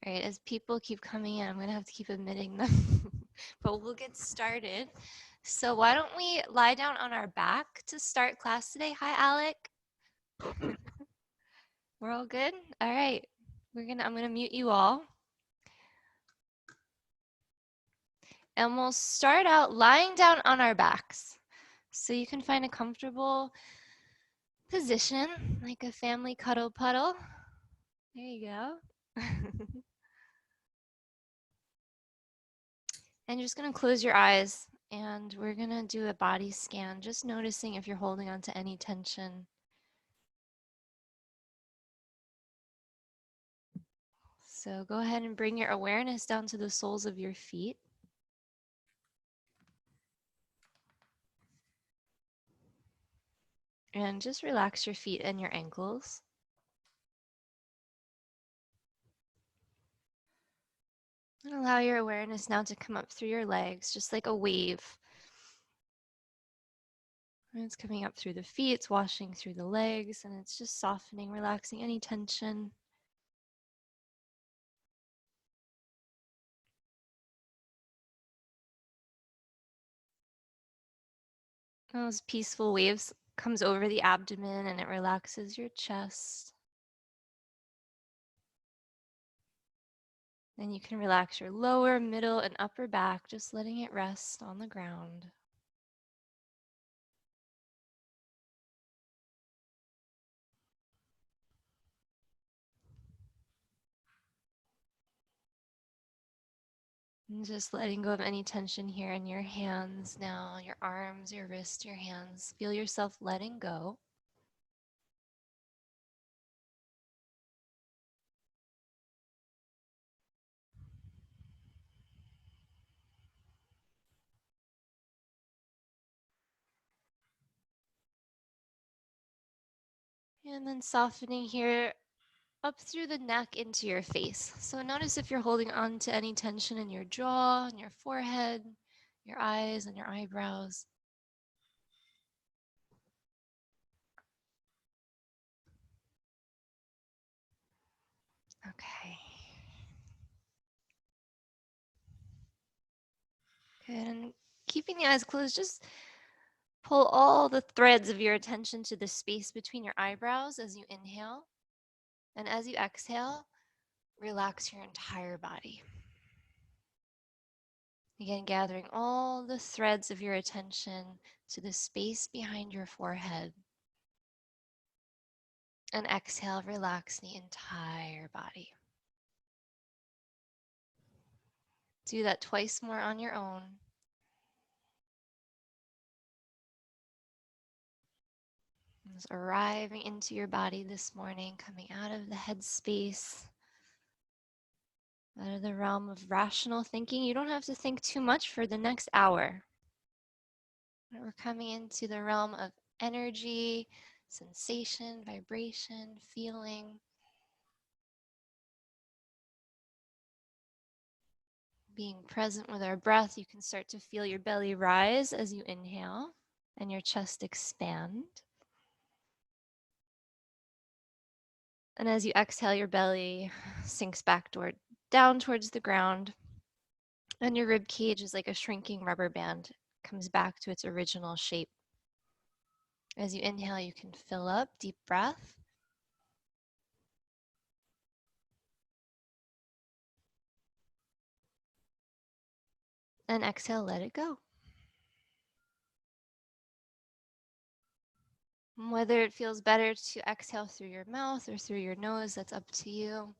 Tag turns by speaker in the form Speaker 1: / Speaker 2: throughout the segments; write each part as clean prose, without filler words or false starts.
Speaker 1: All right, as people keep coming in, I'm going to have to keep admitting them. But we'll get started. So why don't we lie down on our back to start class today? Hi, Alec. We're all good? All right. I'm going to mute you all. And we'll start out lying down on our backs. So you can find a comfortable position, like a family cuddle puddle. There you go. And you're just going to close your eyes and we're going to do a body scan, just noticing if you're holding on to any tension. So go ahead and bring your awareness down to the soles of your feet. And just relax your feet and your ankles. And allow your awareness now to come up through your legs, just like a wave. And it's coming up through the feet, it's washing through the legs, and it's just softening, relaxing any tension. Those peaceful waves comes over the abdomen and it relaxes your chest. Then you can relax your lower, middle, and upper back, just letting it rest on the ground. And just letting go of any tension here in your hands now, your arms, your wrists, your hands. Feel yourself letting go. And then softening here up through the neck into your face. So notice if you're holding on to any tension in your jaw, and your forehead, your eyes, and your eyebrows. Okay. Good. And keeping the eyes closed, just pull all the threads of your attention to the space between your eyebrows as you inhale. And as you exhale, relax your entire body. Again, gathering all the threads of your attention to the space behind your forehead. And exhale, relax the entire body. Do that twice more on your own. Just arriving into your body this morning, coming out of the head space, out of the realm of rational thinking. You don't have to think too much for the next hour. We're coming into the realm of energy, sensation, vibration, feeling. Being present with our breath, you can start to feel your belly rise as you inhale and your chest expand. And as you exhale, your belly sinks back down towards the ground. And your rib cage is like a shrinking rubber band, comes back to its original shape. As you inhale, you can fill up, deep breath. And exhale, let it go. Whether it feels better to exhale through your mouth or through your nose, that's up to you.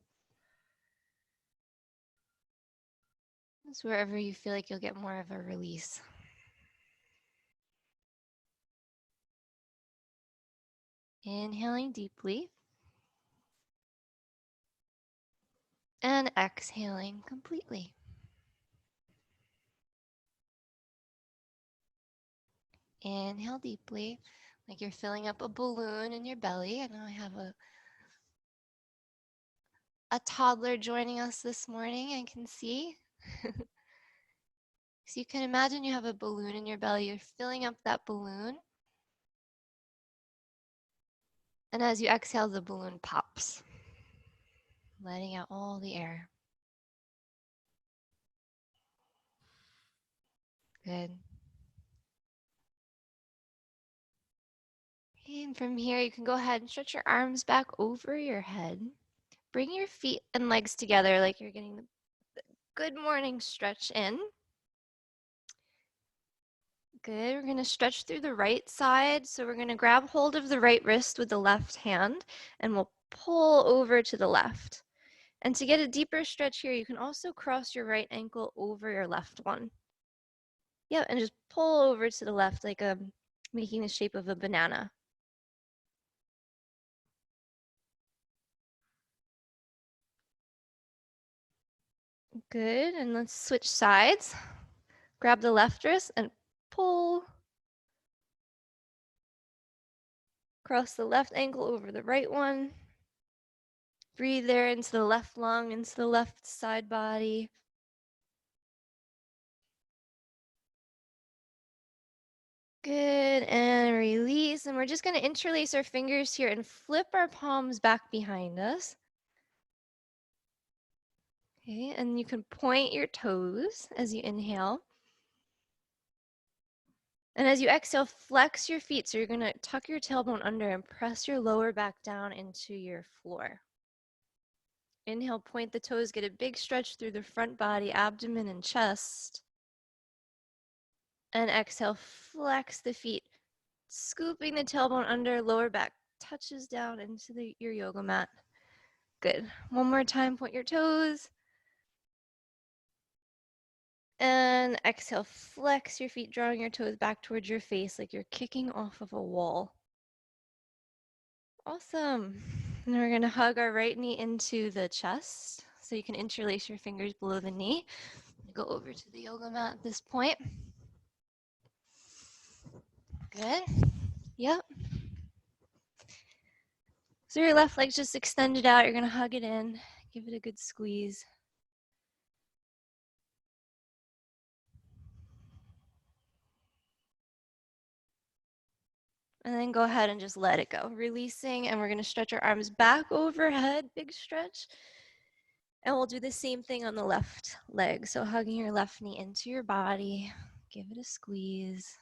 Speaker 1: It's wherever you feel like you'll get more of a release. Inhaling deeply. And exhaling completely. Inhale deeply, like you're filling up a balloon in your belly. I know I have a toddler joining us this morning, I can see. So you can imagine you have a balloon in your belly. You're filling up that balloon. And as you exhale, the balloon pops, letting out all the air. Good. And from here, you can go ahead and stretch your arms back over your head. Bring your feet and legs together like you're getting the good morning stretch in. Good. We're going to stretch through the right side. So we're going to grab hold of the right wrist with the left hand and we'll pull over to the left. And to get a deeper stretch here, you can also cross your right ankle over your left one. Yeah, and just pull over to the left like making the shape of a banana. Good. And let's switch sides. Grab the left wrist and pull. Cross the left ankle over the right one. Breathe there into the left lung, into the left side body. Good, and release. And we're just gonna interlace our fingers here and flip our palms back behind us. Okay, and you can point your toes as you inhale. And as you exhale, flex your feet. So you're gonna tuck your tailbone under and press your lower back down into your floor. Inhale, point the toes, get a big stretch through the front body, abdomen and chest. And exhale, flex the feet, scooping the tailbone under, lower back touches down into your yoga mat. Good. One more time, point your toes. And exhale, flex your feet, drawing your toes back towards your face like you're kicking off of a wall. Awesome. And we're going to hug our right knee into the chest. So you can interlace your fingers below the knee. Go over to the yoga mat at this point. Good. Yep. So your left leg's just extended out. You're going to hug it in. Give it a good squeeze. And then go ahead and just let it go. Releasing, and we're going to stretch our arms back overhead, big stretch. And we'll do the same thing on the left leg. So hugging your left knee into your body. Give it a squeeze.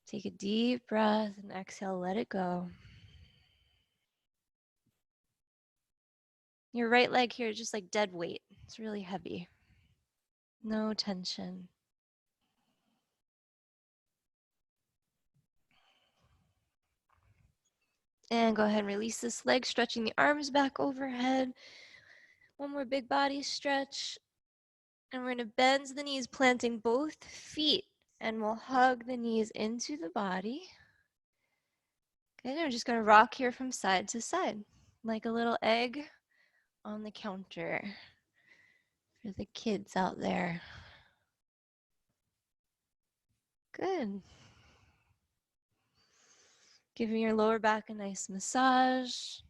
Speaker 1: Take a deep breath and exhale, let it go. Your right leg here is just like dead weight. It's really heavy. No tension. And go ahead and release this leg, stretching the arms back overhead. One more big body stretch. And we're going to bend the knees, planting both feet. And we'll hug the knees into the body. Okay, and we're just going to rock here from side to side, like a little egg on the counter for the kids out there. Good. Giving your lower back a nice massage.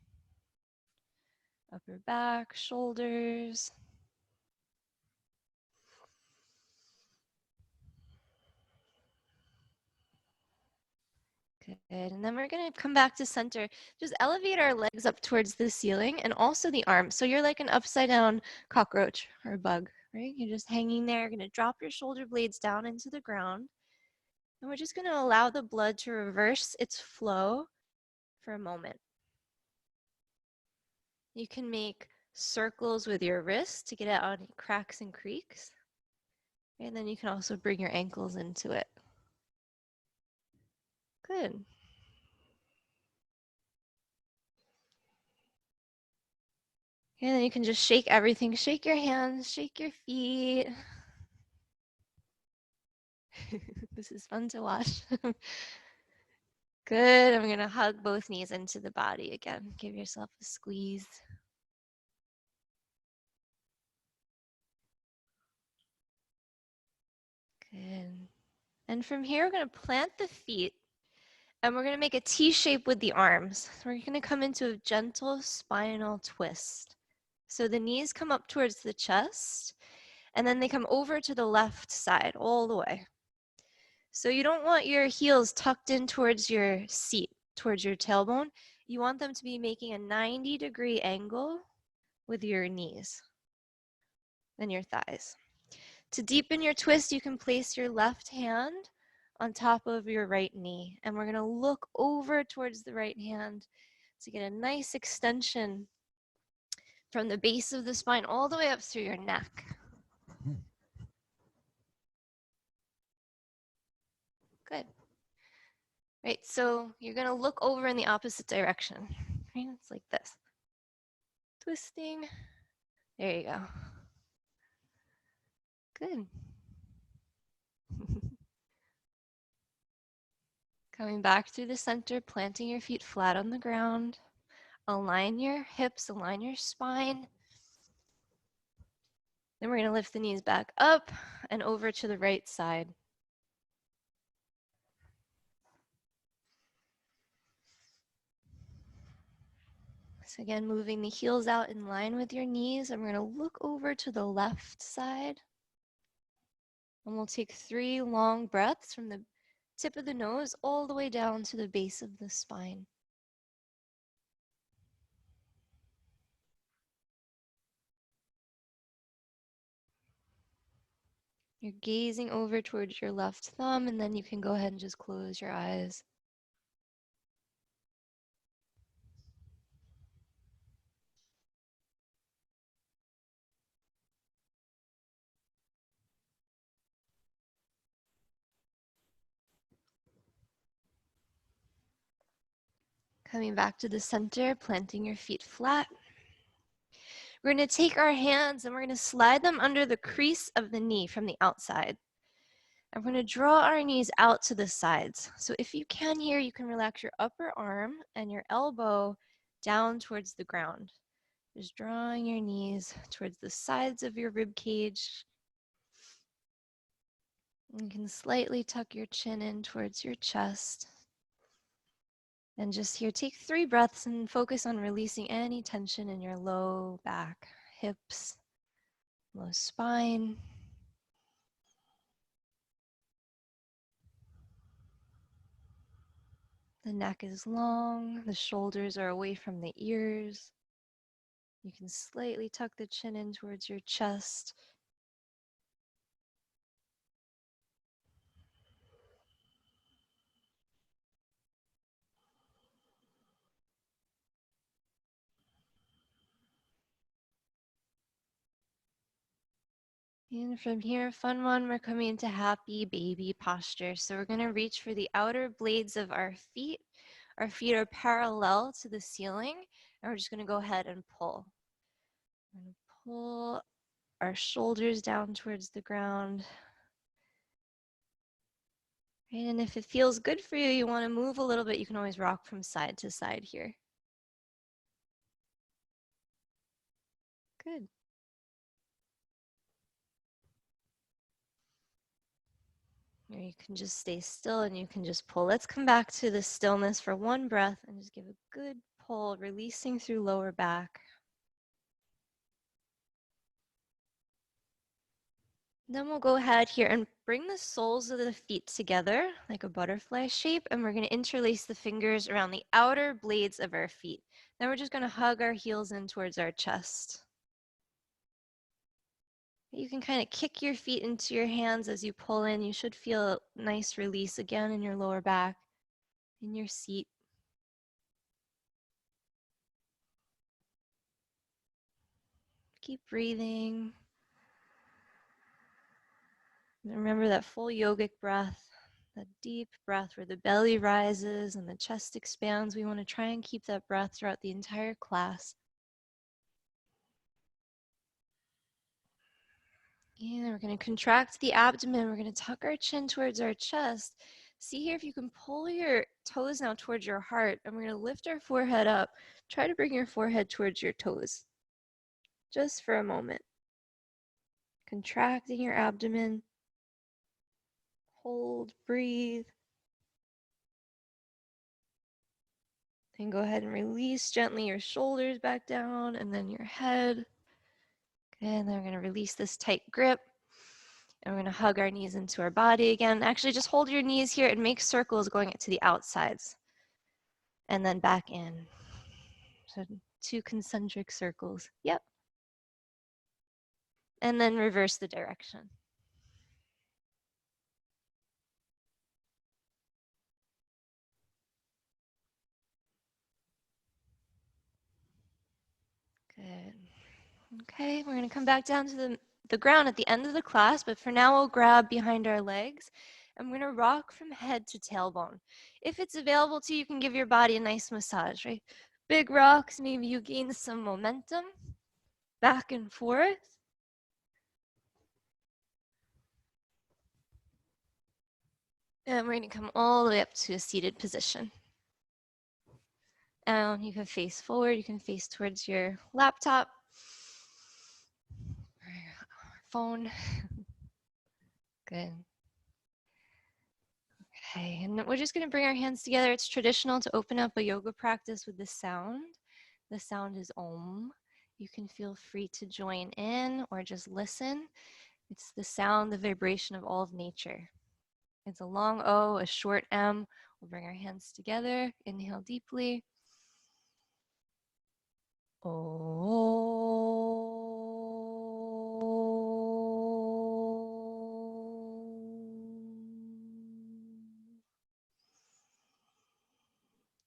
Speaker 1: Upper back, shoulders. Good. And then we're going to come back to center. Just elevate our legs up towards the ceiling and also the arms. So you're like an upside down cockroach or a bug, right? You're just hanging there. You're going to drop your shoulder blades down into the ground. And we're just going to allow the blood to reverse its flow for a moment. You can make circles with your wrists to get out any cracks and creaks. And then you can also bring your ankles into it. Good. And then you can just shake everything. Shake your hands, shake your feet. This is fun to watch. Good. I'm going to hug both knees into the body again. Give yourself a squeeze. Good. And from here, we're going to plant the feet and we're going to make a T shape with the arms. So we're going to come into a gentle spinal twist. So the knees come up towards the chest and then they come over to the left side all the way. So you don't want your heels tucked in towards your seat, towards your tailbone. You want them to be making a 90-degree angle with your knees and your thighs. To deepen your twist, you can place your left hand on top of your right knee. And we're going to look over towards the right hand to get a nice extension from the base of the spine all the way up through your neck. Good. Right, so you're going to look over in the opposite direction. Right, it's like this. Twisting. There you go. Good. Coming back through the center, planting your feet flat on the ground. Align your hips, align your spine. Then we're going to lift the knees back up and over to the right side. So again, moving the heels out in line with your knees, and we're going to look over to the left side. And we'll take 3 long breaths from the tip of the nose all the way down to the base of the spine. You're gazing over towards your left thumb, and then you can go ahead and just close your eyes. Coming back to the center, planting your feet flat. We're going to take our hands and we're going to slide them under the crease of the knee from the outside. And we're going to draw our knees out to the sides. So if you can here, you can relax your upper arm and your elbow down towards the ground. Just drawing your knees towards the sides of your rib cage. You can slightly tuck your chin in towards your chest. And just here, take 3 breaths and focus on releasing any tension in your low back, hips, low spine. The neck is long, the shoulders are away from the ears. You can slightly tuck the chin in towards your chest. And from here, fun one, we're coming into happy baby posture. So we're going to reach for the outer blades of our feet. Our feet are parallel to the ceiling, and we're just going to go ahead and pull. We're going to pull our shoulders down towards the ground. Right, and if it feels good for you, you want to move a little bit, you can always rock from side to side here. Good. Or you can just stay still and you can just pull. Let's come back to the stillness for 1 breath and just give a good pull, releasing through lower back. Then we'll go ahead here and bring the soles of the feet together like a butterfly shape, and we're going to interlace the fingers around the outer blades of our feet. Then we're just going to hug our heels in towards our chest. You can kind of kick your feet into your hands as you pull in. You should feel a nice release again in your lower back, in your seat. Keep breathing. And remember that full yogic breath, that deep breath where the belly rises and the chest expands. We want to try and keep that breath throughout the entire class. And we're going to contract the abdomen. We're going to tuck our chin towards our chest. See here if you can pull your toes now towards your heart, and we're going to lift our forehead up. Try to bring your forehead towards your toes. Just for a moment. Contracting your abdomen. Hold, breathe. Then go ahead and release gently your shoulders back down and then your head. And then we're going to release this tight grip. And we're going to hug our knees into our body again. Actually, just hold your knees here and make circles going to the outsides. And then back in. So 2 concentric circles. Yep. And then reverse the direction. Okay, we're going to come back down to the ground at the end of the class, but for now we'll grab behind our legs and we're going to rock from head to tailbone. If it's available to you, you can give your body a nice massage, right? Big rocks, maybe you gain some momentum back and forth. And we're going to come all the way up to a seated position. And you can face forward, you can face towards your laptop or your phone. Good. Okay, and we're just gonna bring our hands together. It's traditional to open up a yoga practice with the sound. The sound is Om. You can feel free to join in or just listen. It's the sound, the vibration of all of nature. It's a long O, a short M. We'll bring our hands together. Inhale deeply.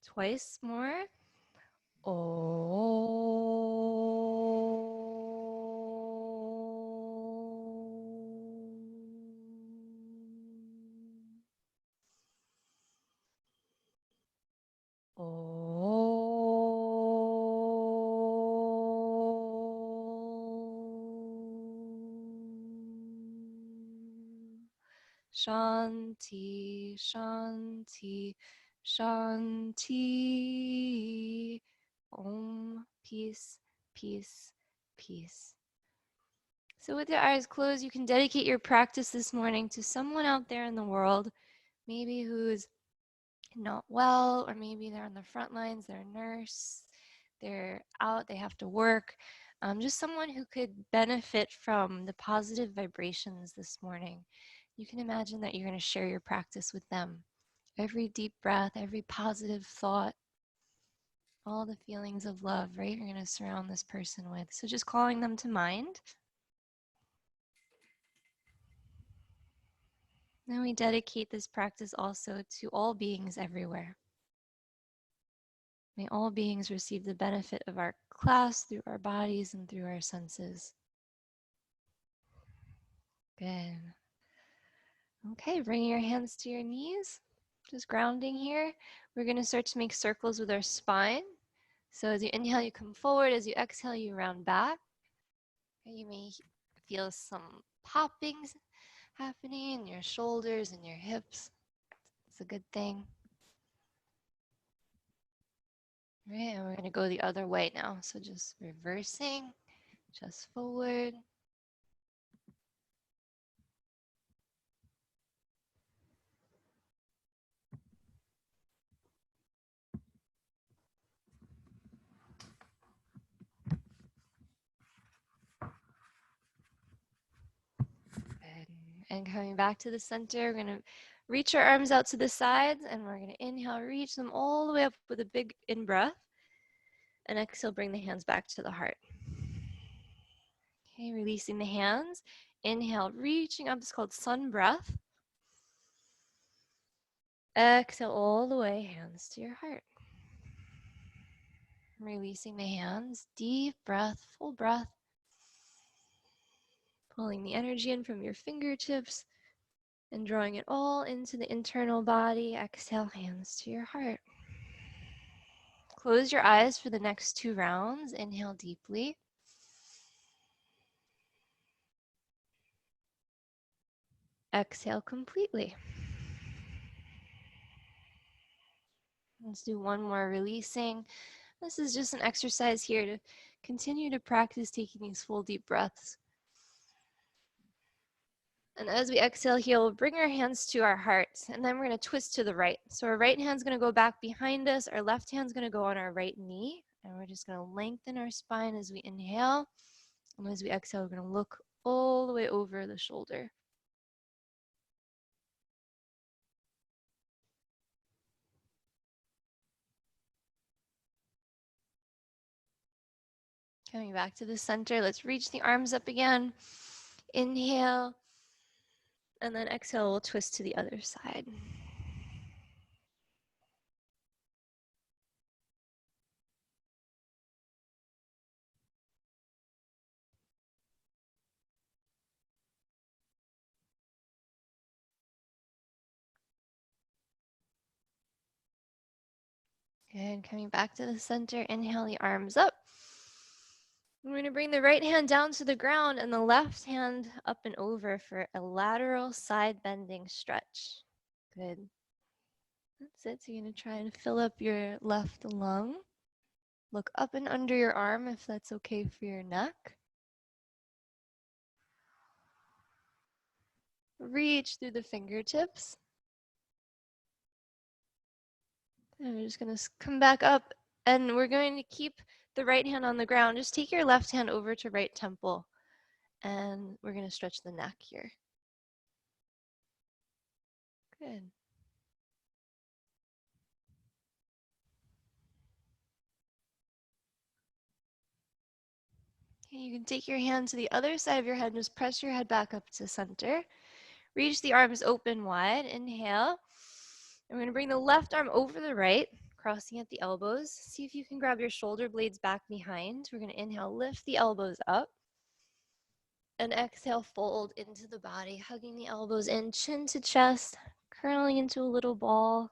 Speaker 1: Twice more. Shanti, Shanti, Shanti. Om, peace, peace, peace. So with your eyes closed, you can dedicate your practice this morning to someone out there in the world, maybe who's not well, or maybe they're on the front lines, they're a nurse, they're out, they have to work. Just someone who could benefit from the positive vibrations this morning. You can imagine that you're going to share your practice with them. Every deep breath, every positive thought, all the feelings of love, right? You're going to surround this person with. So just calling them to mind. Then we dedicate this practice also to all beings everywhere. May all beings receive the benefit of our class through our bodies and through our senses. Good. Okay, bring your hands to your knees. Just grounding here. We're going to start to make circles with our spine. So as you inhale, you come forward. As you exhale, you round back. You may feel some poppings happening in your shoulders and your hips. It's a good thing. Right, and we're going to go the other way now. So just reversing, just forward. And coming back to the center, we're going to reach our arms out to the sides, and we're going to inhale, reach them all the way up with a big in-breath. And exhale, bring the hands back to the heart. Okay, releasing the hands. Inhale, reaching up. It's called sun breath. Exhale all the way, hands to your heart. Releasing the hands. Deep breath, full breath. Pulling the energy in from your fingertips and drawing it all into the internal body. Exhale, hands to your heart. Close your eyes for the next 2 rounds. Inhale deeply. Exhale completely. Let's do one more releasing. This is just an exercise here to continue to practice taking these full deep breaths. And as we exhale here, we'll bring our hands to our hearts, and then we're going to twist to the right. So our right hand's going to go back behind us, our left hand's going to go on our right knee, and we're just going to lengthen our spine as we inhale. And as we exhale, we're going to look all the way over the shoulder. Coming back to the center, let's reach the arms up again. Inhale, and then exhale, we'll twist to the other side. Good. Coming back to the center. Inhale the arms up. We're going to bring the right hand down to the ground and the left hand up and over for a lateral side bending stretch. Good. That's it. So you're going to try and fill up your left lung. Look up and under your arm if that's okay for your neck. Reach through the fingertips. And we're just going to come back up and we're going to keep the right hand on the ground. Just take your left hand over to right temple and we're going to stretch the neck here. Good. Okay, you can take your hand to the other side of your head and just press your head back up to center. Reach the arms open wide. Inhale. And we're going to bring the left arm over the right, crossing at the elbows. See if you can grab your shoulder blades back behind. We're going to inhale, lift the elbows up. And exhale, fold into the body, hugging the elbows in, chin to chest, curling into a little ball.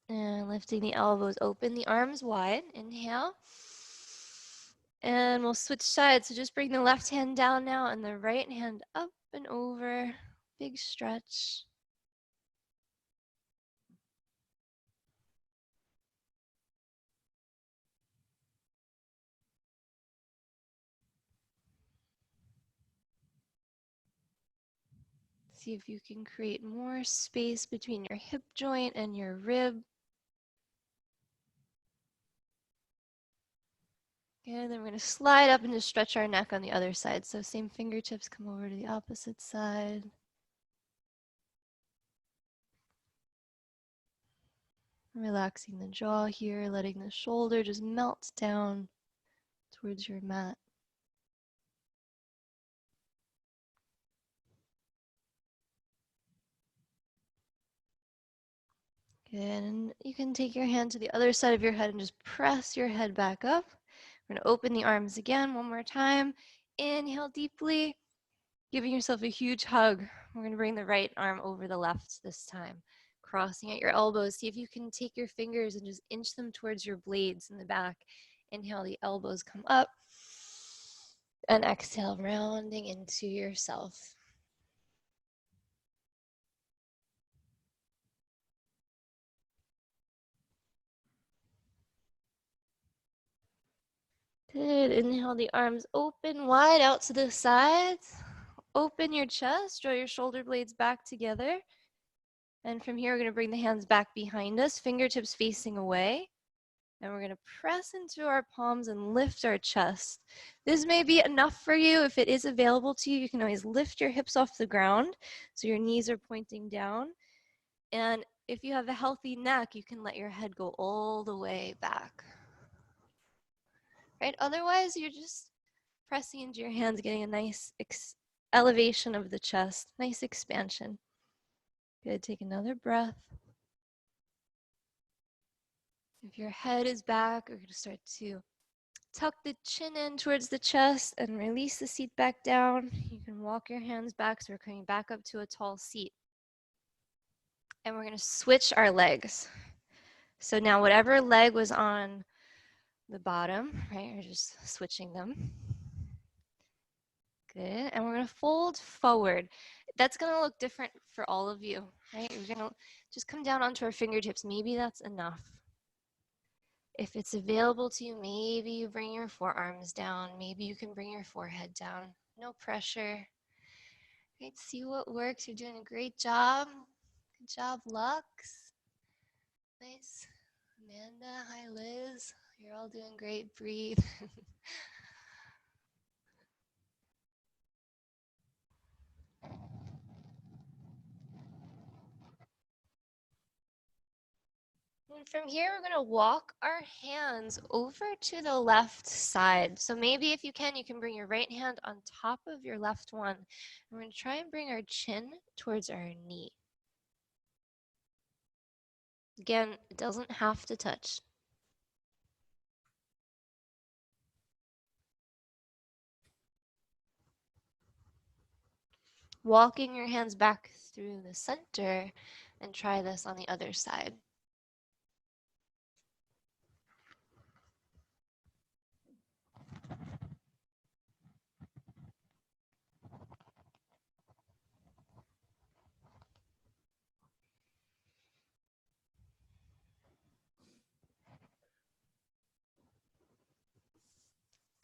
Speaker 1: And lifting the elbows open, the arms wide. Inhale. And we'll switch sides. So just bring the left hand down now and the right hand up and over. Big stretch. See if you can create more space between your hip joint and your rib. And then we're going to slide up and just stretch our neck on the other side. So same fingertips come over to the opposite side. Relaxing the jaw here, letting the shoulder just melt down towards your mat. Good, and you can take your hand to the other side of your head and just press your head back up. We're going to open the arms again one more time. Inhale deeply, giving yourself a huge hug. We're going to bring the right arm over the left this time. Crossing at your elbows. See if you can take your fingers and just inch them towards your blades in the back. Inhale, the elbows come up. And exhale, rounding into yourself. Good. Inhale, the arms open wide out to the sides. Open your chest, draw your shoulder blades back together. And from here, we're going to bring the hands back behind us, fingertips facing away. And we're going to press into our palms and lift our chest. This may be enough for you. If it is available to you, you can always lift your hips off the ground so your knees are pointing down. And if you have a healthy neck, you can let your head go all the way back. Right? Otherwise, you're just pressing into your hands, getting a nice elevation of the chest, nice expansion. Good, take another breath. If your head is back, we're going to start to tuck the chin in towards the chest and release the seat back down. You can walk your hands back, so we're coming back up to a tall seat. And we're going to switch our legs. So now whatever leg was on the bottom, right, we're just switching them. Good, and we're going to fold forward. That's going to look different for all of you, right? We're going to just come down onto our fingertips. Maybe that's enough. If it's available to you, maybe you bring your forearms down. Maybe you can bring your forehead down. No pressure. Right, see what works. You're doing a great job. Good job, Lux. Nice. Amanda, hi, Liz. You're all doing great. Breathe. And from here, we're going to walk our hands over to the left side. So maybe if you can bring your right hand on top of your left one. And we're going to try and bring our chin towards our knee. Again, it doesn't have to touch. walking your hands back through the center, and try this on the other side.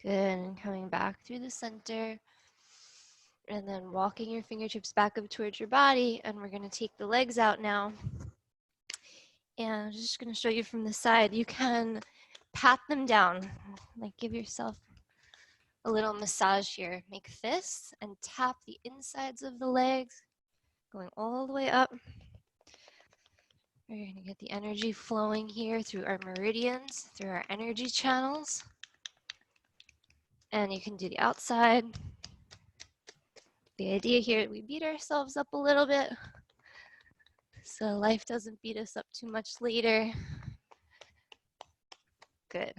Speaker 1: Good, and coming back through the center, and then walking your fingertips back up towards your body, and we're gonna take the legs out now. And I'm just gonna show you from the side. You can pat them down, like give yourself a little massage here. Make fists and tap the insides of the legs, going all the way up. We're gonna get the energy flowing here through our meridians, through our energy channels. And you can do the outside. The idea here, we beat ourselves up a little bit so life doesn't beat us up too much later. Good.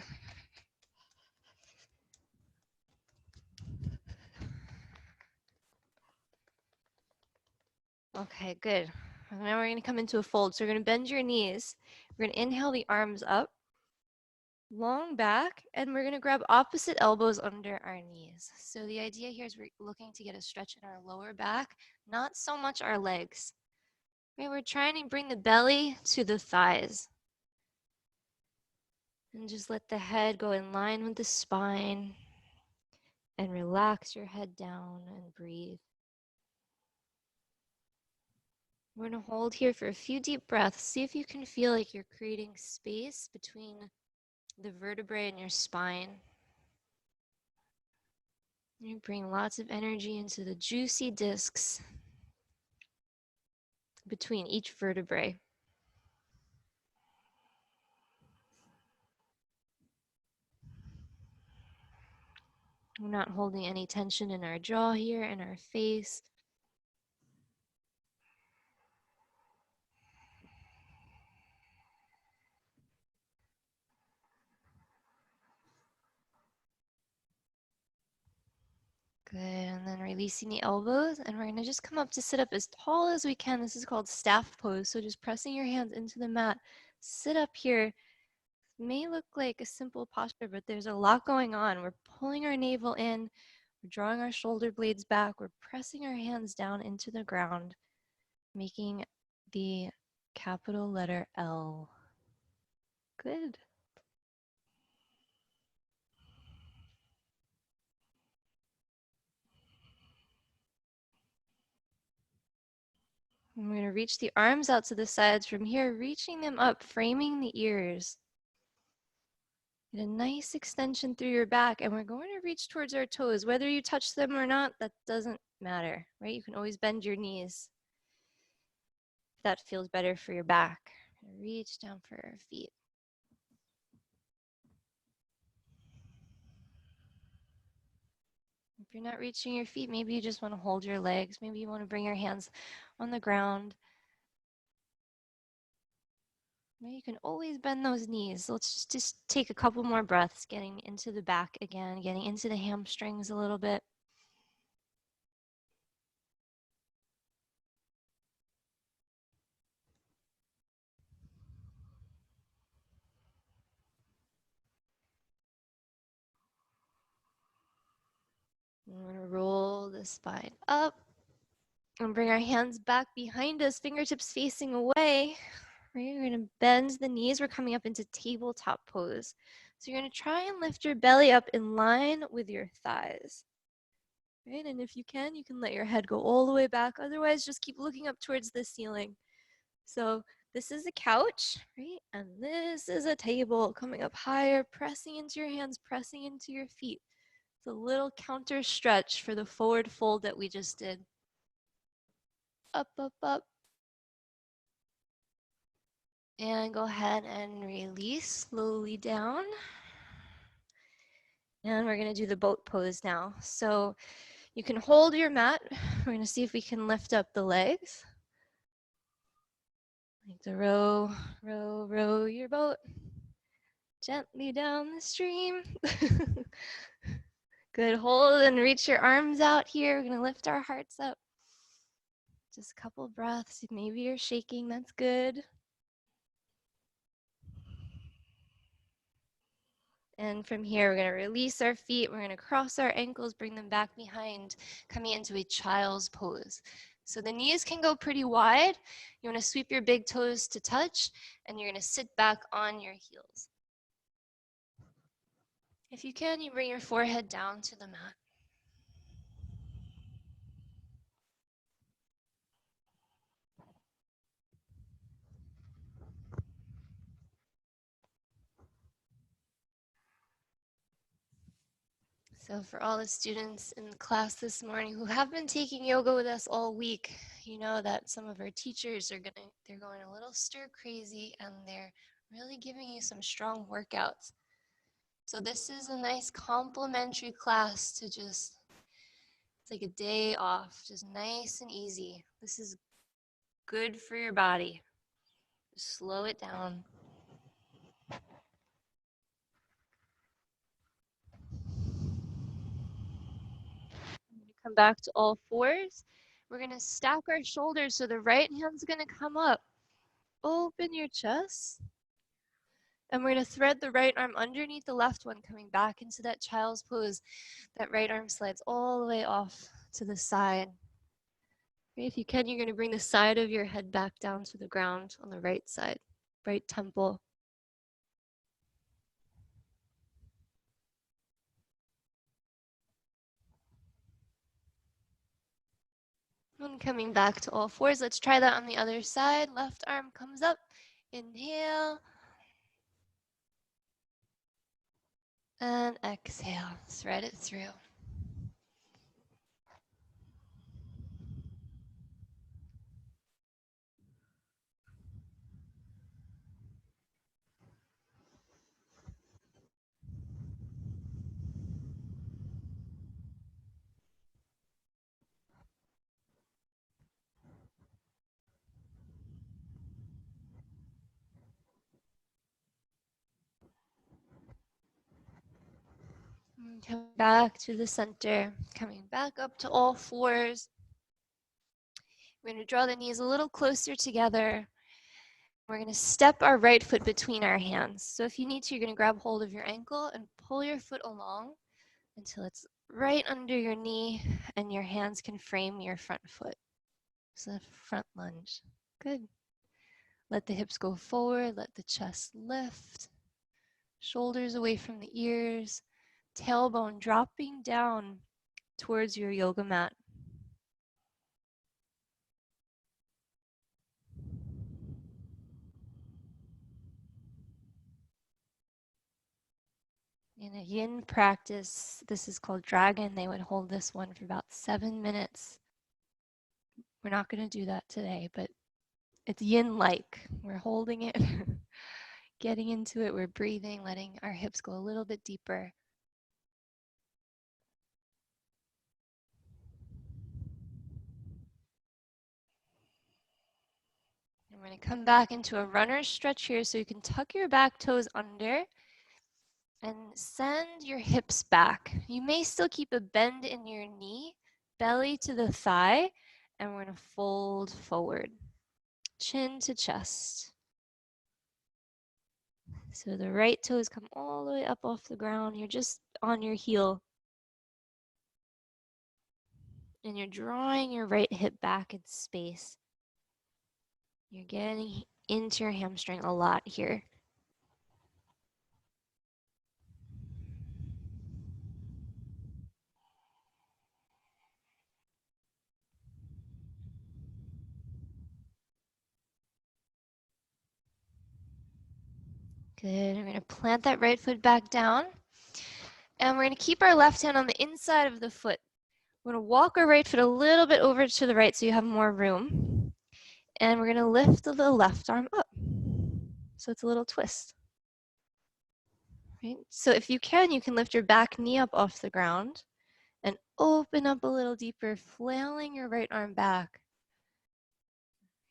Speaker 1: Okay, good. And now we're going to come into a fold. So we're going to bend your knees. We're going to inhale the arms up, long back, and we're going to grab opposite elbows under our knees. So the idea here is we're looking to get a stretch in our lower back, not so much our legs. Okay, we're trying to bring the belly to the thighs. And just let the head go in line with the spine and relax your head down and breathe. We're going to hold here for a few deep breaths. See if you can feel like you're creating space between the vertebrae in your spine. You bring lots of energy into the juicy discs between each vertebrae. We're not holding any tension in our jaw here, in our face. Good, and then releasing the elbows, and we're gonna just come up to sit up as tall as we can. This is called staff pose, so just pressing your hands into the mat. Sit up here. May look like a simple posture, but there's a lot going on. We're pulling our navel in, we're drawing our shoulder blades back, we're pressing our hands down into the ground, making the capital letter L. Good. And we're going to reach the arms out to the sides from here, reaching them up, framing the ears. Get a nice extension through your back, and we're going to reach towards our toes. Whether you touch them or not, that doesn't matter, right? You can always bend your knees if that feels better for your back. Reach down for our feet. If you're not reaching your feet, maybe you just want to hold your legs. Maybe you want to bring your hands on the ground. You can always bend those knees. So let's just take a couple more breaths, getting into the back again, getting into the hamstrings a little bit. We're going to roll the spine up and bring our hands back behind us, fingertips facing away. Right? We're going to bend the knees. We're coming up into tabletop pose. So you're going to try and lift your belly up in line with your thighs. Right? And if you can let your head go all the way back. Otherwise, just keep looking up towards the ceiling. So this is a couch, right? And this is a table coming up higher, pressing into your hands, pressing into your feet. It's a little counter stretch for the forward fold that we just did. Up, up, up. And go ahead and release slowly down. And we're going to do the boat pose now. So you can hold your mat. We're going to see if we can lift up the legs. Like to row, row, row your boat gently down the stream. Good, hold and reach your arms out here. We're gonna lift our hearts up. Just a couple breaths. Maybe you're shaking, that's good. And from here, we're going to release our feet. We're going to cross our ankles, bring them back behind, coming into a child's pose. So the knees can go pretty wide. You want to sweep your big toes to touch, and you're going to sit back on your heels. If you can, you bring your forehead down to the mat. So for all the students in the class this morning who have been taking yoga with us all week, you know that some of our teachers are they're going a little stir crazy, and they're really giving you some strong workouts. So this is a nice complimentary class to just, it's like a day off, just nice and easy. This is good for your body. Just slow it down. Come back to all fours. We're going to stack our shoulders so the right hand's going to come up. Open your chest. And we're going to thread the right arm underneath the left one, coming back into that child's pose. That right arm slides all the way off to the side. If you can, you're going to bring the side of your head back down to the ground on the right side, right temple. And coming back to all fours. Let's try that on the other side. Left arm comes up. Inhale. And exhale. Thread it through. Coming back to the center, coming back up to all fours. We're going to draw the knees a little closer together. We're going to step our right foot between our hands. So if you need to, you're going to grab hold of your ankle and pull your foot along until it's right under your knee and your hands can frame your front foot. So front lunge. Good. Let the hips go forward, let the chest lift. Shoulders away from the ears, tailbone dropping down towards your yoga mat. In a yin practice, this is called dragon. They would hold this one for about 7 minutes. We're not going to do that today, but it's yin-like. We're holding it, getting into it. We're breathing, letting our hips go a little bit deeper. And we're going to come back into a runner's stretch here, so you can tuck your back toes under and send your hips back. You may still keep a bend in your knee, belly to the thigh, and we're going to fold forward, chin to chest. So the right toes come all the way up off the ground. You're just on your heel. And you're drawing your right hip back in space. You're getting into your hamstring a lot here. Good. We're going to plant that right foot back down. And we're going to keep our left hand on the inside of the foot. We're going to walk our right foot a little bit over to the right so you have more room. And we're going to lift the left arm up. So it's a little twist. Right? So if you can lift your back knee up off the ground and open up a little deeper, flailing your right arm back.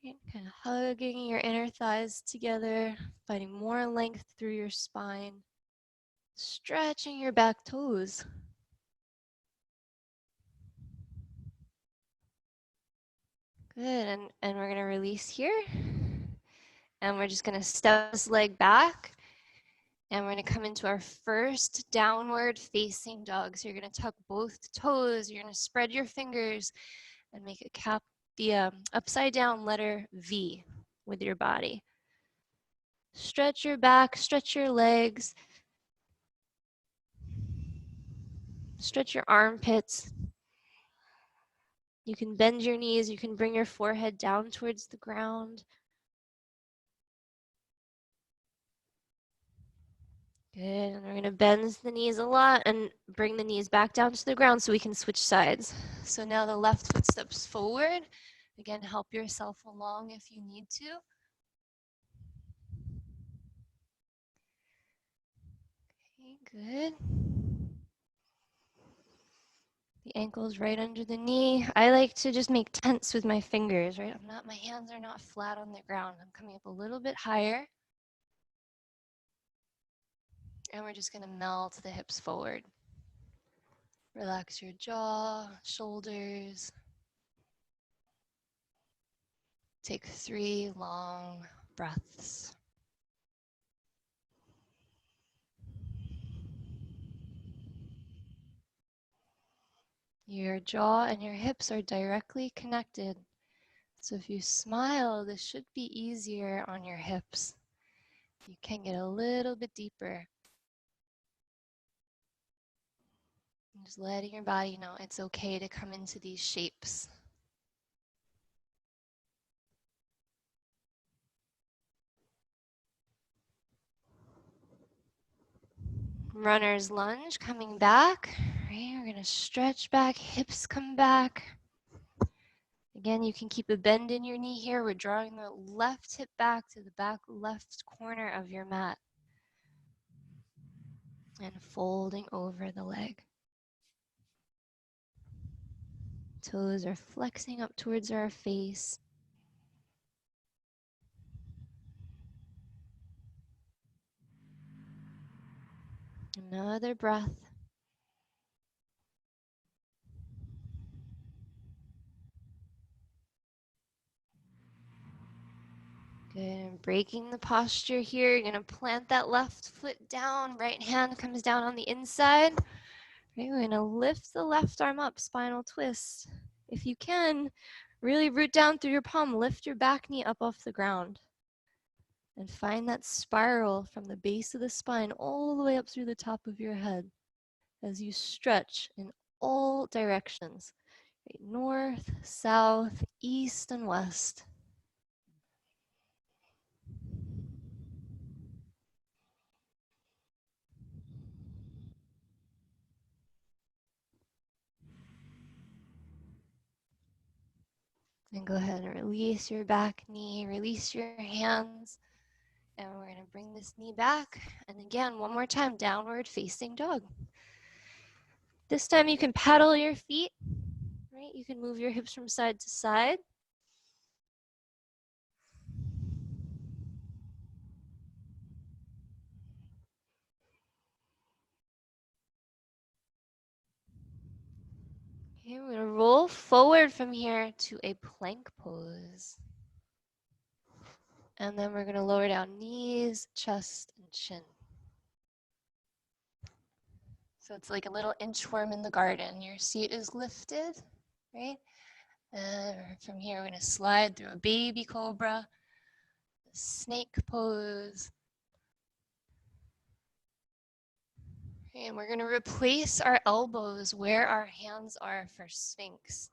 Speaker 1: Right? Kind of hugging your inner thighs together, finding more length through your spine, stretching your back toes. Good, and we're gonna release here. And we're just gonna step this leg back. And we're gonna come into our first downward facing dog. So you're gonna tuck both toes, you're gonna spread your fingers and make a cap, the upside down letter V with your body. Stretch your back, stretch your legs, stretch your armpits. You can bend your knees, you can bring your forehead down towards the ground. Good, and we're gonna bend the knees a lot and bring the knees back down to the ground so we can switch sides. So now the left foot steps forward. Again, help yourself along if you need to. Okay, good. The ankle's right under the knee. I like to just make tents with my fingers, right? My hands are not flat on the ground. I'm coming up a little bit higher. And we're just gonna melt the hips forward. Relax your jaw, shoulders. Take 3 long breaths. Your jaw and your hips are directly connected. So if you smile, this should be easier on your hips. You can get a little bit deeper. And just letting your body know it's okay to come into these shapes. Runner's lunge, coming back. Right, we're gonna stretch back, hips come back. Again, you can keep a bend in your knee here. We're drawing the left hip back to the back left corner of your mat. And folding over the leg. Toes are flexing up towards our face. Another breath. Good, and breaking the posture here. You're gonna plant that left foot down, right hand comes down on the inside. Right, we're gonna lift the left arm up, spinal twist. If you can, really root down through your palm, lift your back knee up off the ground. And find that spiral from the base of the spine all the way up through the top of your head as you stretch in all directions. Right, north, south, east, and west. And go ahead and release your back knee, release your hands. And we're gonna bring this knee back. And again, one more time, downward facing dog. This time you can paddle your feet, right? You can move your hips from side to side. Okay, we're gonna roll forward from here to a plank pose. And then we're gonna lower down knees, chest, and chin. So it's like a little inchworm in the garden. Your seat is lifted, right? And from here, we're gonna slide through a baby cobra, snake pose. And we're gonna replace our elbows where our hands are for Sphinx.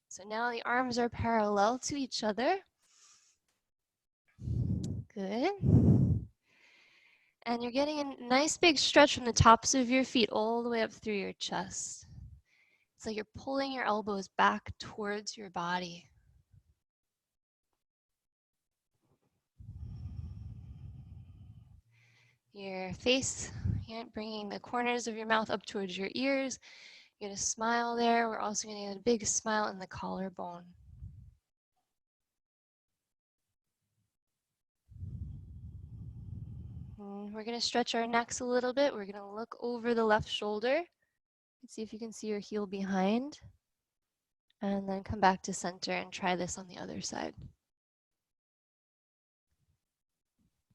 Speaker 1: So now the arms are parallel to each other. Good. And you're getting a nice big stretch from the tops of your feet all the way up through your chest. It's like you're pulling your elbows back towards your body. Your face, bringing the corners of your mouth up towards your ears. Get a smile there. We're also going to get a big smile in the collarbone. And we're going to stretch our necks a little bit. We're going to look over the left shoulder. Let's see if you can see your heel behind. And then come back to center and try this on the other side.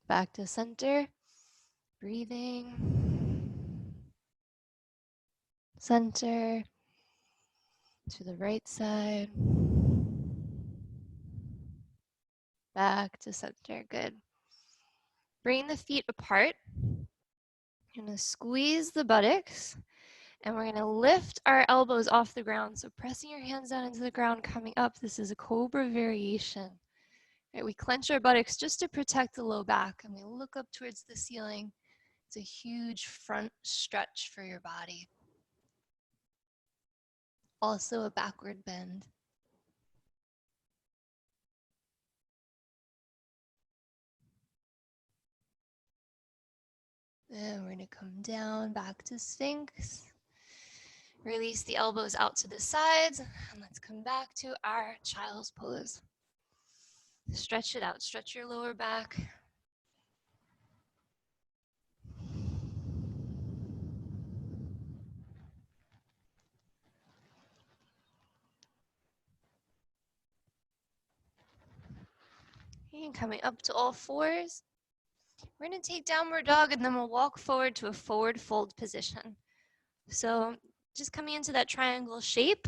Speaker 1: Back to center, breathing. Center, to the right side. Back to center, good. Bring the feet apart. You're gonna squeeze the buttocks and we're gonna lift our elbows off the ground. So pressing your hands down into the ground, coming up. This is a cobra variation. Right, we clench our buttocks just to protect the low back and we look up towards the ceiling. It's a huge front stretch for your body. Also a backward bend. And we're gonna come down back to Sphinx. Release the elbows out to the sides and let's come back to our child's pose. Stretch it out, stretch your lower back. And coming up to all fours. We're gonna take downward dog and then we'll walk forward to a forward fold position. So just coming into that triangle shape.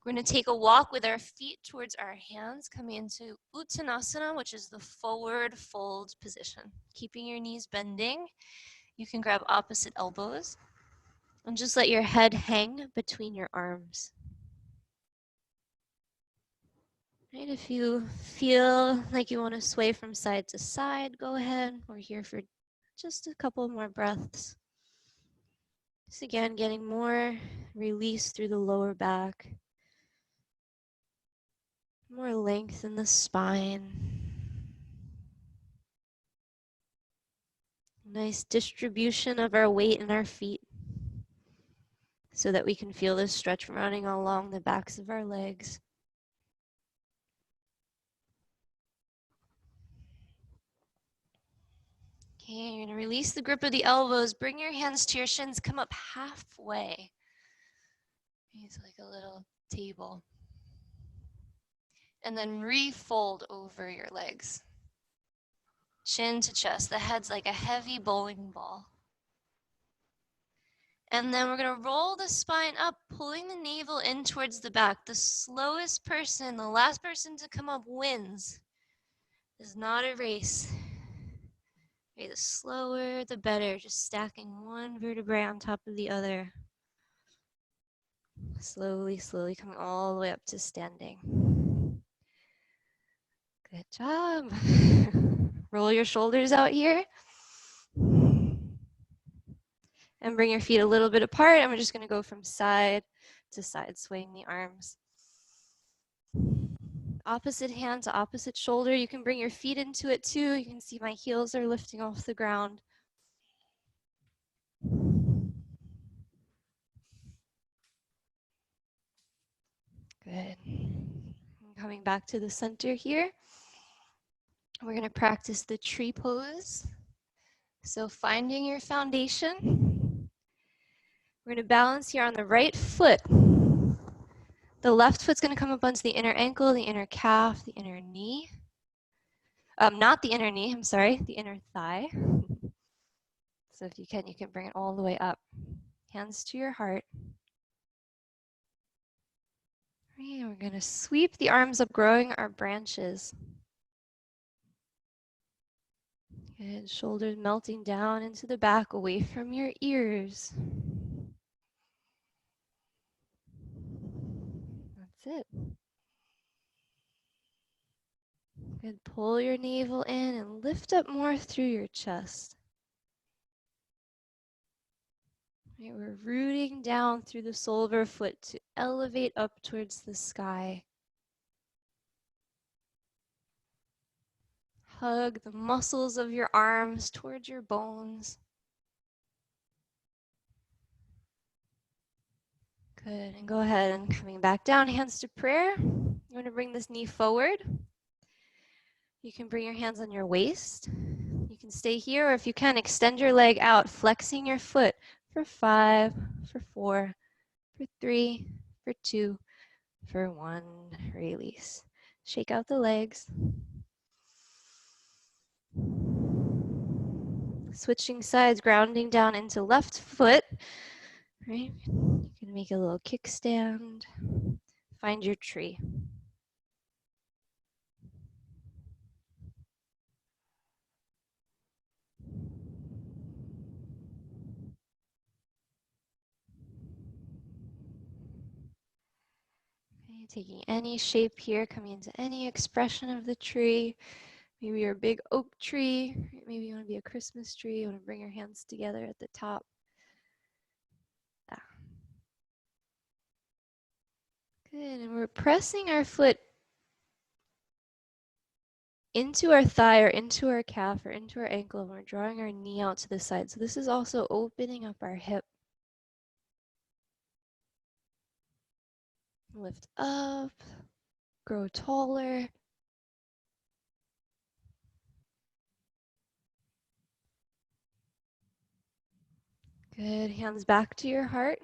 Speaker 1: We're gonna take a walk with our feet towards our hands, coming into Uttanasana, which is the forward fold position. Keeping your knees bending. You can grab opposite elbows and just let your head hang between your arms. Right, if you feel like you want to sway from side to side, go ahead. We're here for just a couple more breaths. Just again, getting more release through the lower back. More length in the spine. Nice distribution of our weight in our feet so that we can feel this stretch running along the backs of our legs. Okay, you're gonna release the grip of the elbows, bring your hands to your shins, come up halfway. It's like a little table. And then refold over your legs. Chin to chest, the head's like a heavy bowling ball. And then we're gonna roll the spine up, pulling the navel in towards the back. The slowest person, the last person to come up wins. It's not a race. Okay, the slower, the better. Just stacking one vertebrae on top of the other. Slowly, slowly coming all the way up to standing. Good job. Roll your shoulders out here. And bring your feet a little bit apart. And we're just going to go from side to side, swaying the arms. Opposite hand to opposite shoulder. You can bring your feet into it too. You can see my heels are lifting off the ground. Good. Coming back to the center here. We're going to practice the tree pose. So finding your foundation. We're going to balance here on the right foot. The left foot's going to come up onto the inner ankle, the inner calf, the inner knee. Not the inner knee, I'm sorry, the inner thigh. So if you can bring it all the way up. Hands to your heart. And we're going to sweep the arms up, growing our branches. Good, shoulders melting down into the back, away from your ears. That's it. Good, pull your navel in and lift up more through your chest. Right, we're rooting down through the sole of our foot to elevate up towards the sky. Hug the muscles of your arms towards your bones. Good, and go ahead and coming back down, hands to prayer. You want to bring this knee forward. You can bring your hands on your waist. You can stay here, or if you can, extend your leg out, flexing your foot for 5, for 4, for 3, for 2, for 1, release. Shake out the legs. Switching sides, grounding down into left foot. Right? You can make a little kickstand. Find your tree. Okay, taking any shape here, coming into any expression of the tree. Maybe you're a big oak tree. Maybe you want to be a Christmas tree. You want to bring your hands together at the top. Yeah. Good, and we're pressing our foot into our thigh or into our calf or into our ankle, and we're drawing our knee out to the side. So this is also opening up our hip. Lift up, grow taller. Good, hands back to your heart.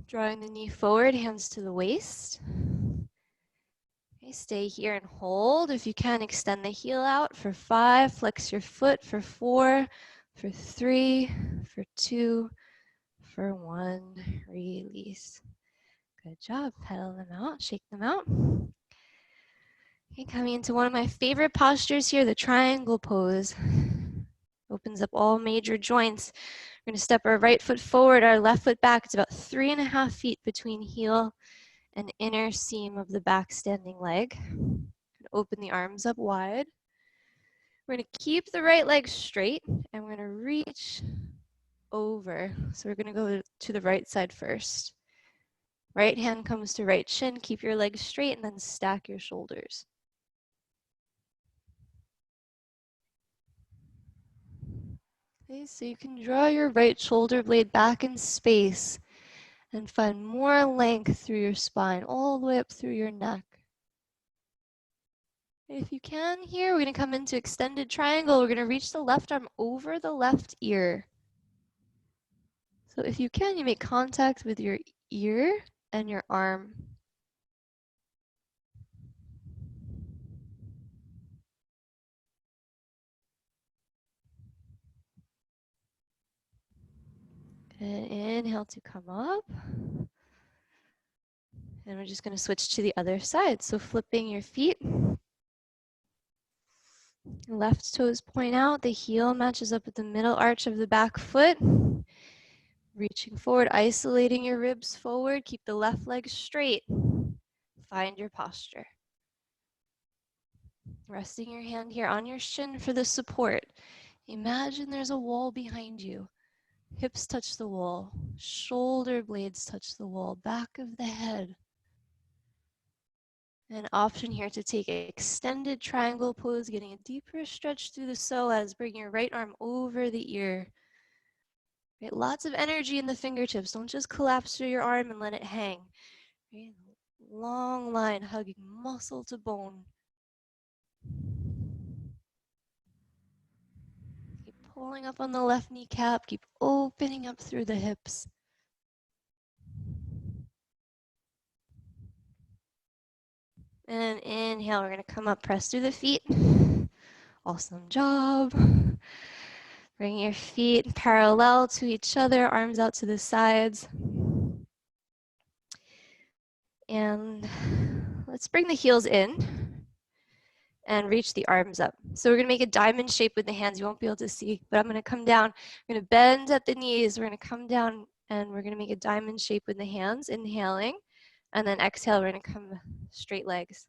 Speaker 1: Drawing the knee forward, hands to the waist. Okay, stay here and hold. If you can, extend the heel out for 5, flex your foot for 4, for 3, for 2, for 1, release. Good job. Pedal them out, shake them out. Okay, coming into one of my favorite postures here, the triangle pose. Opens up all major joints. We're going to step our right foot forward, our left foot back. It's about 3.5 feet between heel and inner seam of the back standing leg. Open the arms up wide. We're going to keep the right leg straight and we're going to reach over. So we're going to go to the right side first. Right hand comes to right shin. Keep your legs straight and then stack your shoulders. Okay, so you can draw your right shoulder blade back in space and find more length through your spine, all the way up through your neck. If you can here, we're going to come into extended triangle. We're going to reach the left arm over the left ear. So if you can, you make contact with your ear and your arm. And inhale to come up. And we're just going to switch to the other side. So flipping your feet. Left toes point out. The heel matches up with the middle arch of the back foot. Reaching forward, isolating your ribs forward. Keep the left leg straight. Find your posture. Resting your hand here on your shin for the support. Imagine there's a wall behind you. Hips touch the wall. Shoulder blades touch the wall. Back of the head. An option here to take an extended triangle pose, getting a deeper stretch through the psoas. Bring your right arm over the ear. Right, lots of energy in the fingertips. Don't just collapse through your arm and let it hang. Right, long line, hugging muscle to bone. Keep pulling up on the left kneecap. Keep opening up through the hips. And inhale, we're going to come up, press through the feet. Awesome job. Bring your feet parallel to each other, arms out to the sides. And let's bring the heels in and reach the arms up. So we're going to make a diamond shape with the hands. You won't be able to see, but I'm going to come down. We're going to bend at the knees. We're going to come down and we're going to make a diamond shape with the hands, inhaling. And then exhale, we're going to come straight legs.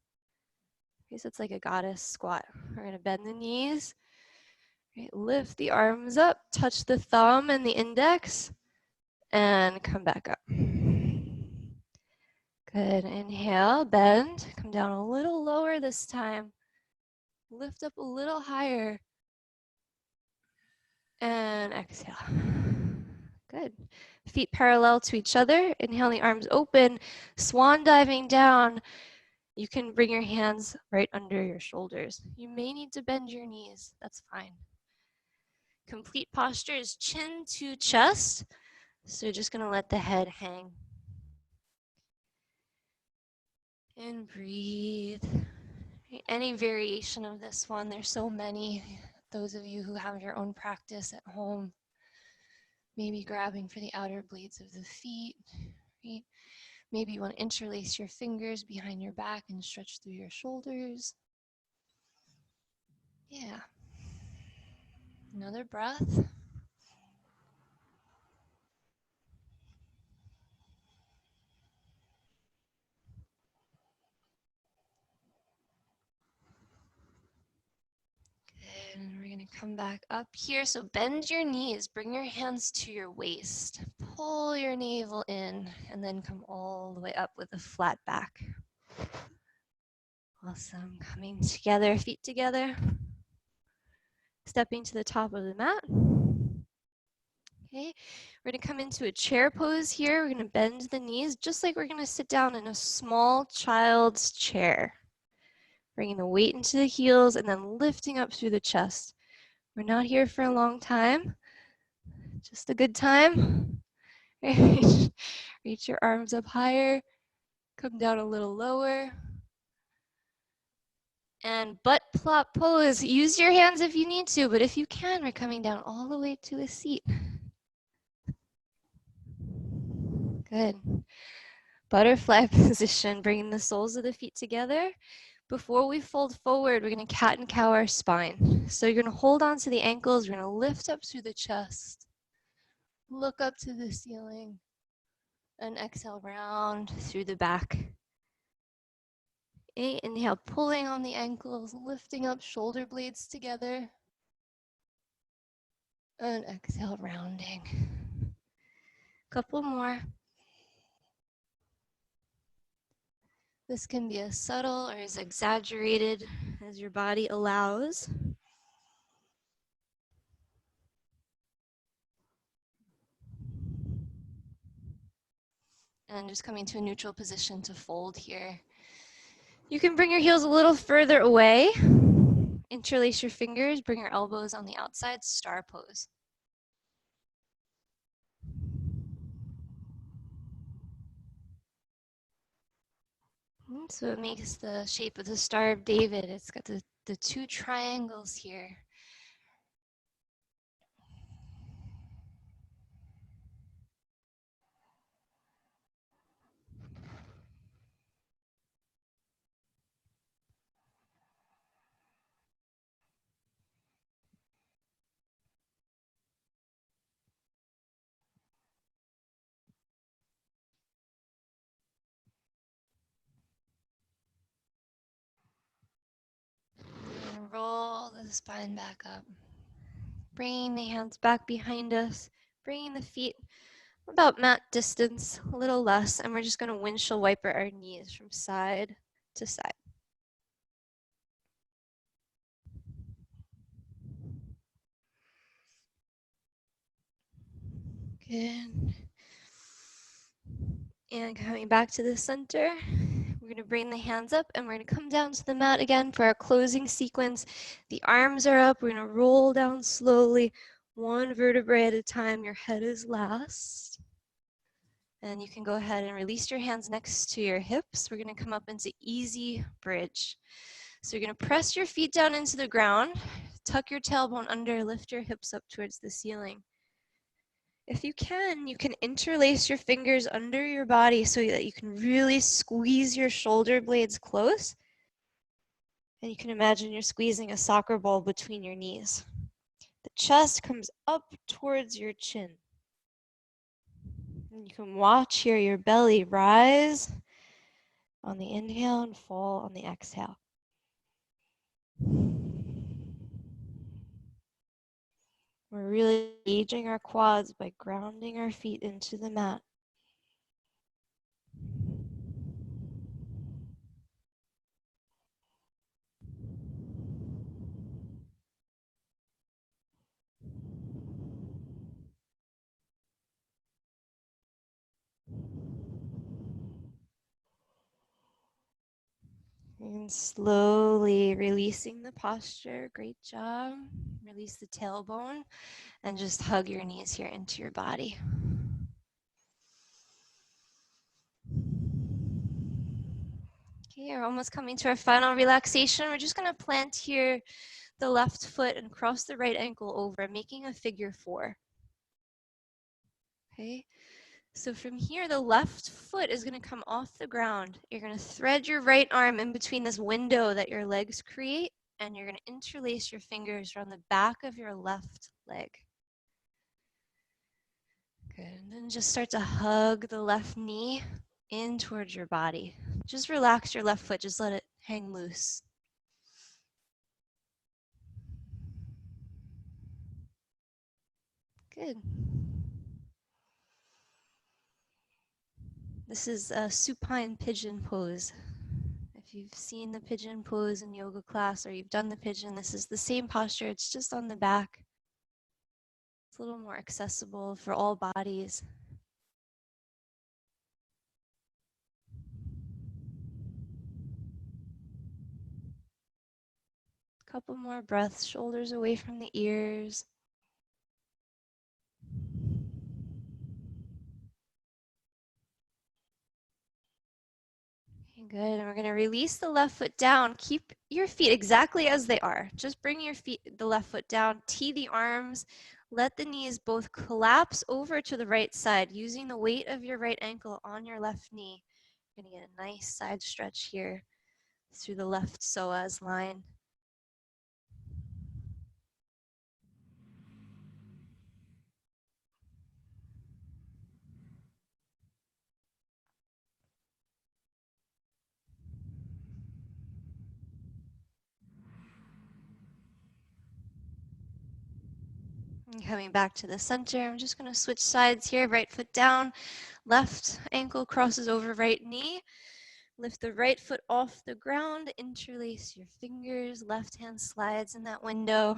Speaker 1: Okay, so it's like a goddess squat. We're going to bend the knees. Right, lift the arms up, touch the thumb and the index, and come back up. Good, inhale, bend, come down a little lower this time. Lift up a little higher. And exhale. Good. Feet parallel to each other. Inhale, the arms open. Swan diving down. You can bring your hands right under your shoulders. You may need to bend your knees. That's fine. Complete posture is chin to chest. So you're just going to let the head hang. And breathe. Any variation of this one, there's so many. Those of you who have your own practice at home, maybe grabbing for the outer blades of the feet, right? Maybe you want to interlace your fingers behind your back and stretch through your shoulders. Yeah. Another breath. And we're going to come back up here. So bend your knees, bring your hands to your waist, pull your navel in, and then come all the way up with a flat back. Awesome. Coming together, feet together. Stepping to the top of the mat. Okay, we're going to come into a chair pose here. We're going to bend the knees just like we're going to sit down in a small child's chair. Bringing the weight into the heels and then lifting up through the chest. We're not here for a long time, just a good time. Reach your arms up higher, come down a little lower. And butt plop pose. Use your hands if you need to, but if you can, we're coming down all the way to a seat. Good. Butterfly position, bringing the soles of the feet together. Before we fold forward, we're going to cat and cow our spine. So you're going to hold on to the ankles. We're going to lift up through the chest. Look up to the ceiling. And exhale, round through the back. Okay, inhale, pulling on the ankles, lifting up shoulder blades together. And exhale, rounding. Couple more. This can be as subtle or as exaggerated as your body allows. And just coming to a neutral position to fold here. You can bring your heels a little further away. Interlace your fingers, bring your elbows on the outside, star pose. So it makes the shape of the Star of David. It's got the two triangles here. And roll the spine back up. Bringing the hands back behind us. Bringing the feet about mat distance, a little less. And we're just going to windshield wiper our knees from side to side. Good. And coming back to the center, we're going to bring the hands up and we're going to come down to the mat again for our closing sequence. The arms are up. We're going to roll down slowly, one vertebrae at a time. Your head is last. And you can go ahead and release your hands next to your hips. We're going to come up into easy bridge. So you're going to press your feet down into the ground, tuck your tailbone under, lift your hips up towards the ceiling. If you can interlace your fingers under your body so that you can really squeeze your shoulder blades close. And you can imagine you're squeezing a soccer ball between your knees. The chest comes up towards your chin. And you can watch here your belly rise on the inhale and fall on the exhale. We're really engaging our quads by grounding our feet into the mat. And slowly releasing the posture. Great job. Release the tailbone and just hug your knees here into your body. Okay, we're almost coming to our final relaxation. We're just going to plant here the left foot and cross the right ankle over, making a figure 4. Okay, so from here, the left foot is going to come off the ground. You're going to thread your right arm in between this window that your legs create, and you're going to interlace your fingers around the back of your left leg. Good, and then just start to hug the left knee in towards your body. Just relax your left foot, just let it hang loose. Good. This is a supine pigeon pose. If you've seen the pigeon pose in yoga class or you've done the pigeon, this is the same posture. It's just on the back. It's a little more accessible for all bodies. Couple more breaths, shoulders away from the ears. Okay, good, and we're gonna release the left foot down. Keep your feet exactly as they are. Just bring your feet, the left foot down, tee the arms, let the knees both collapse over to the right side, using the weight of your right ankle on your left knee. You're gonna get a nice side stretch here through the left psoas line. And coming back to the center, I'm just going to switch sides here. Right foot down, left ankle crosses over right knee. Lift the right foot off the ground, interlace your fingers, left hand slides in that window.